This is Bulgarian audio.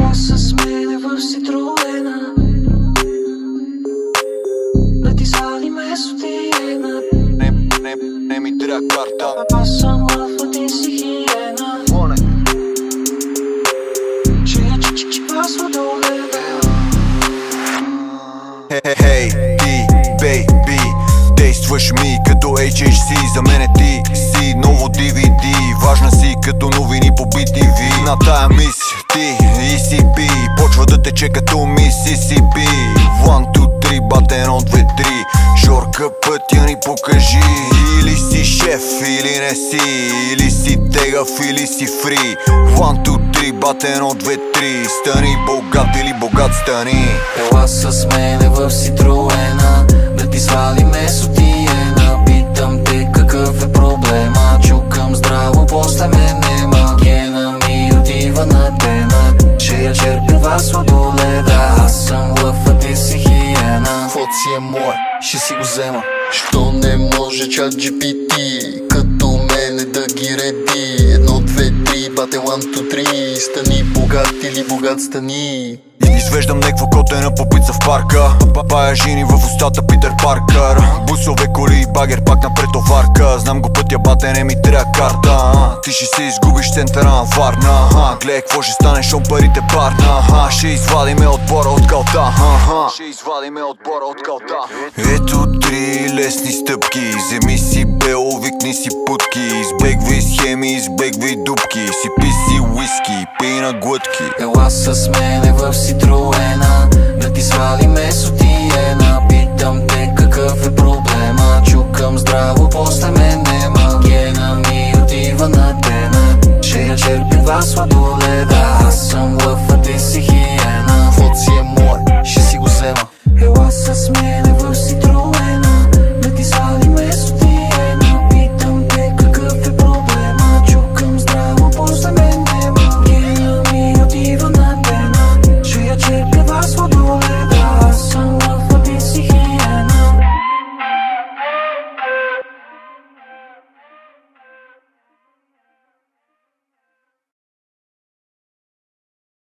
Ела с мене в Ситроена, да ти свалиме сотиена. Не ми трябва карта. Аз съм лъв, а ти си хиена. Че пасва до лева. Хей, ти, бейби, действаш ми като HHC. За мене ти си ново DVD. Важна си като новини по BTV. На тая мис ти ECB почва да тече като Мисисипи. 1, 2, 3, бат 1, 2, 3. Жорка, пътя ни покажи. Или си шеф, или не си. Или си тегав, или си фри. 1, 2, 3, бат 1, 2, 3. Стани богат или богат стани. Ела с мене в Ситроена, да ти свалиме сотиена. Питам те какъв е проблема, чукам здраво, после мен нема. Гена ми отива на тена, че я черпя вас до леда. Аз съм лъв, а ти си хиена. Каквото си е мое, ще си го взема. Що не може чат GPT като мене да ги реди? 1, 2, 3, бате 1, 2, 3. Стани богат или богат стани. Извеждам некво котена по пица в парка. Пая жени в устата Питър Паркър. Бусове, коли и багер пак на претоварка. Знам го пътя, бате, не ми трябва карта. Ти ще се изгубиш центъра на Варна. Гледай какво ще стане, шом парите парна. Ще извадиме отбора от калта. Ще извадиме отбора от калта. Ето 3 лесни стъпки. Вземи си бело, викни си путки. Избегвай схеми, избегвай дупки. Сипи си уиски, пий на глътки. Ела с мене в Ситроена, да ти свалиме сотиена. Питам те какъв е проблема, чукам здраво, после мен нема. Гена ми отива на тена, че я черпи вас до леда.